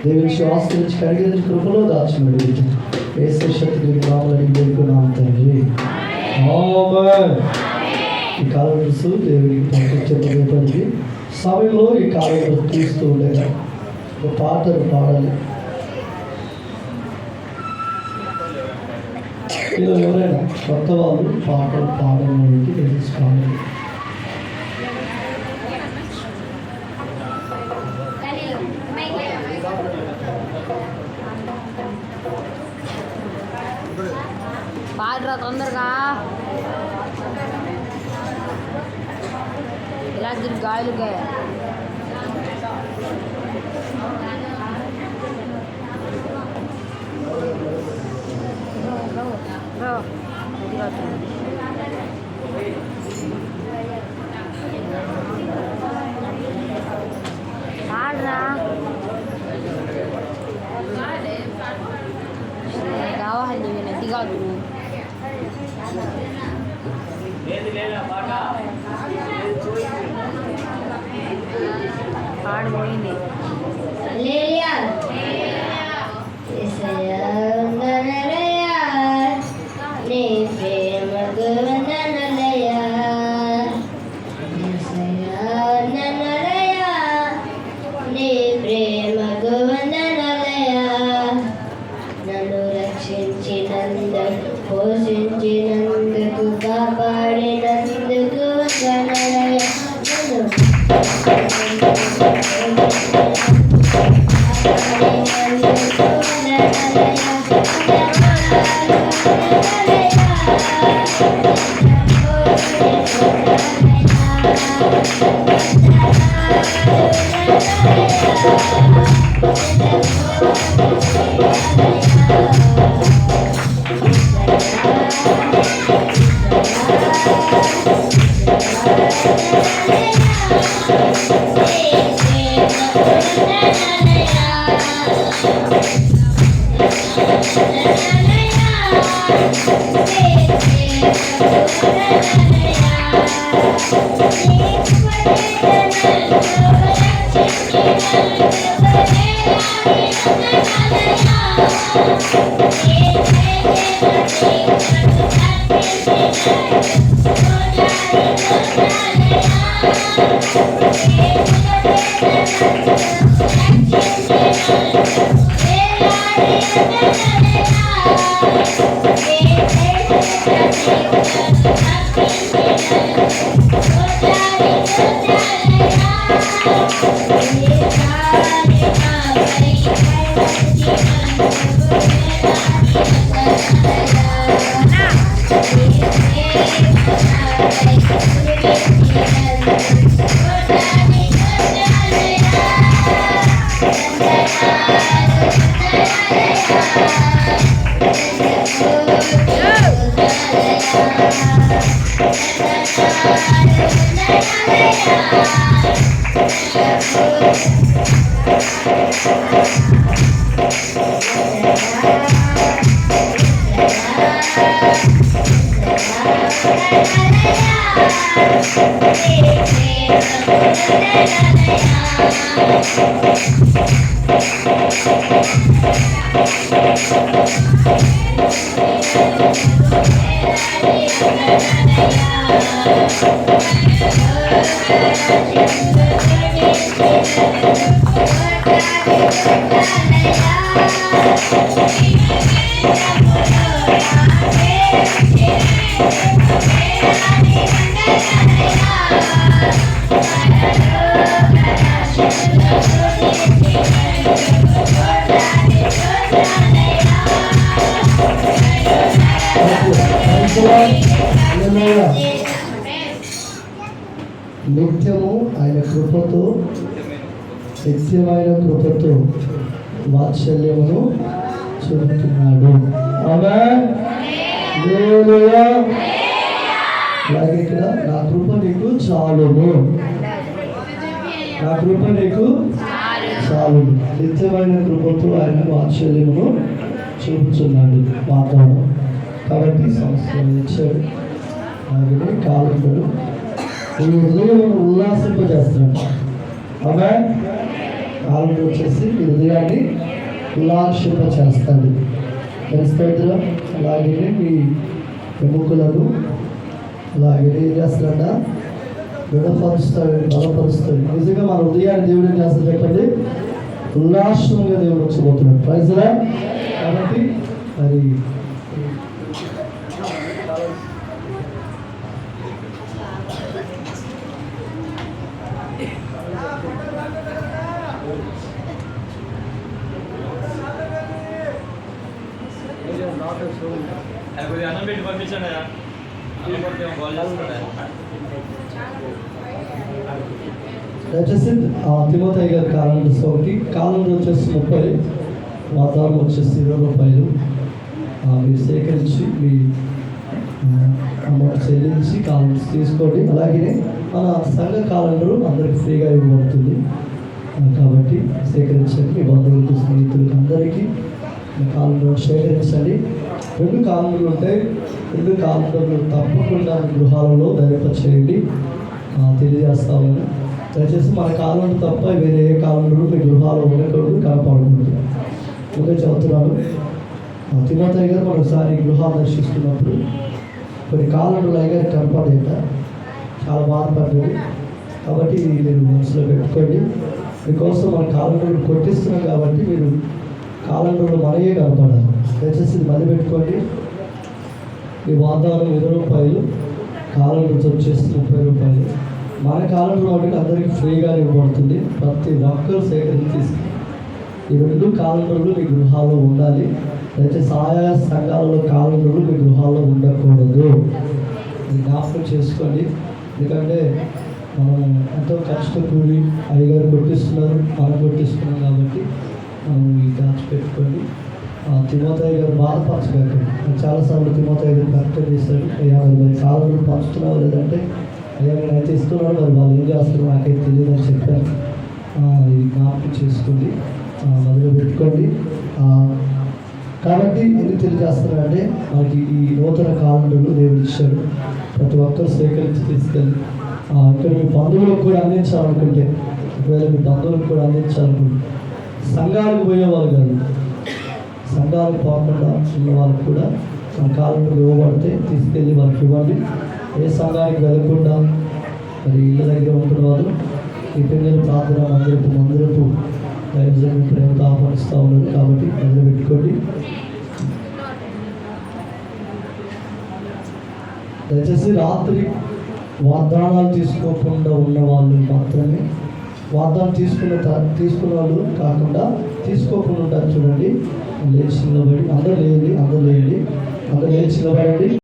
దేవుని శ్వాస నుంచి కడిగిన కృపలో దాచినడు ఏసు శక్తి రాములని వేడుకున్నాం తండ్రి. ఆమేన్. ఈ కాలం రుసు దేవునికి పంపించబడేపటికి సమయంలో ఈ కాలంలో తీస్తూ ఉండేది ఒక పాటలు పాడాలి. ఇలా ఎవరైనా కొత్త వాళ్ళు పాటలు పాడడానికి తెలుసుకోవాలి. పాడరా తొందరగా, ఇలా గాయలుగా పాడరా కావాలి నది కాదు పాడిపోయింది. నన్ను రక్షించినందుకు పోషించినందుకు కాపాడినందుకు వందనాలయ. నిత్యము ఆయన కృపతో నిత్యమైన కృపతో వాత్సల్యమును చూపుతున్నాడు. ఆమేన్. హల్లెలూయా. అలాగే ఇక్కడ నా కృప నీకు చాలును, నా కృప నీకు చాలును. నిత్యమైన కృపతో ఆయన వాత్సల్యమును చూపుతున్నాడు వాతావరణం. కాబట్టి సంస్థలు ఇచ్చాడు. అలాగే కాలంలో ఈ హృదయం ఉల్లాసింపజేస్తున్నాడు. ఆమేన్. కాలంలో వచ్చేసి మీ హృదయాన్ని ఉల్లాసింప చేస్తాడు. పరిస్థితులు అలాగే మీ ఎముకలను అలాగే ఏం చేస్తాడ దృఢపరుస్తాడు, బలపరుస్తాడు. నిజంగా మన హృదయాన్ని దేవుడు ఏం చేస్తాడు చెప్పండి, ఉల్లాసంగా దేవుడు వచ్చిపోతున్నాడు. ప్రైజ్లా. కాబట్టి మరి అన్నం పెట్టి పంపించండి. దయచేసి తిమోతి గారి క్యాలెండర్స్ ఒకటి, క్యాలెండర్ వచ్చేసి 30, వాతావరణం వచ్చేసి 20 రూపాయలు. మీరు సేకరించి మీ అమౌంట్ చెల్లించి క్యాలెండర్స్ తీసుకోండి. అలాగే మన సంఘ క్యాలెండరు అందరికి ఫ్రీగా ఇవ్వబడుతుంది. కాబట్టి సేకరించండి. మీ బంధువులకు, స్నేహితులకు అందరికీ మీ క్యాలెండర్ సేకరించండి. 2 క్యాలెండర్లు ఉంటాయి. 2 క్యాలెండర్లు తప్పకుండా గృహాలలో ధైర్యపరిచేయండి తెలియజేస్తామని. దయచేసి మన క్యాలెండర్ తప్ప వేరే ఏ క్యాలెండర్ మీ గృహాలు ఉండకూడదు, కనపడకూడదు. ఇంకా చెబుతున్నాను, తిమోతి గారు మరోసారి గృహాలు దర్శిస్తున్నప్పుడు కొన్ని క్యాలెండర్లు అయ్యారు కనపడేట, చాలా బాధపడ్డాడు. కాబట్టి ఇది మీరు మనసులో పెట్టుకోండి. మీకోసం మన క్యాలెండర్లు కొట్టిస్తున్నాం కాబట్టి మీరు క్యాలెండర్లు మనయే కనపడాలి. దయచేసి ఇది మళ్ళీ పెట్టుకోండి. ఈ వాతావరణం 20 రూపాయలు, క్యాలెండర్స్ వచ్చేసి 30 రూపాయలు. మన క్యాలెండర్ ఒకటి అందరికీ ఫ్రీగా ఇవ్వబడుతుంది. ప్రతి ఒక్కరు సేకరించి తీసుకుని ఈ 2 క్యాలెండర్లు మీ గృహాల్లో ఉండాలి. దయచేసి ఆయా సంఘాలలో క్యాలెండర్లు మీ గృహాల్లో ఉండకూడదు. ఇది జ్ఞాపకం చేసుకోండి. ఎందుకంటే మనం ఎంతో కష్టపడి అయ్యగారు కొట్టిస్తున్నారు, మనం కొట్టిస్తున్నాం కాబట్టి మనం ఈ దాచిపెట్టుకోండి. తిమోతి గారు బాధపరచకండి. చాలాసార్లు తిమోతి గారు కరెక్ట్ చేశాడు, అయ్యా మరి క్యాలెండర్ పంచుతున్నావు లేదంటే అయ్యా నేను అయితే ఇస్తున్నాడు, మరి వాళ్ళు ఏం చేస్తున్నారు నాకైతే తెలియదు అని చెప్పాను. ఇది జ్ఞాపకం చేసుకోండి, మొదలు పెట్టుకోండి. కాబట్టి ఎందుకు తెలియజేస్తున్నారంటే మనకి ఈ నూతన క్యాలెండర్లు దేవుడు ఇచ్చాడు. ప్రతి ఒక్కరు సేకరించి తీసుకెళ్ళి ఇక్కడ మీ బంధువులకు కూడా అందించాలనుకుంటే, ఒకవేళ మీ బంధువులకు కూడా అందించాలనుకుంటే, సంఘాలకు పోయేవాళ్ళు కాదు, సంఘాలకు పోకుండా ఉన్న వాళ్ళకు కూడా మన క్యాలెండర్లు ఇవ్వబడితే తీసుకెళ్ళి వాళ్ళకి ఇవ్వండి. ఏ సంఘానికి వెళ్ళకుండా మరి ఇళ్ళ దగ్గర ఉంటున్న వాళ్ళు ఈ పిల్లలు ప్రార్థన మందిరపు దైవజనులు ప్రేమతో ఆహ్వానిస్తూ ఉన్నారు. కాబట్టి మొదలు పెట్టుకోండి. దయచేసి రాత్రి వాగ్దానాలు తీసుకోకుండా ఉన్న వాళ్ళు మాత్రమే, వాగ్దానం తీసుకున్న వాళ్ళు కాకుండా తీసుకోకుండా ఉంటారు చూడండి. లేచి నిలబడి అందరూ లేచి నిలబడండి.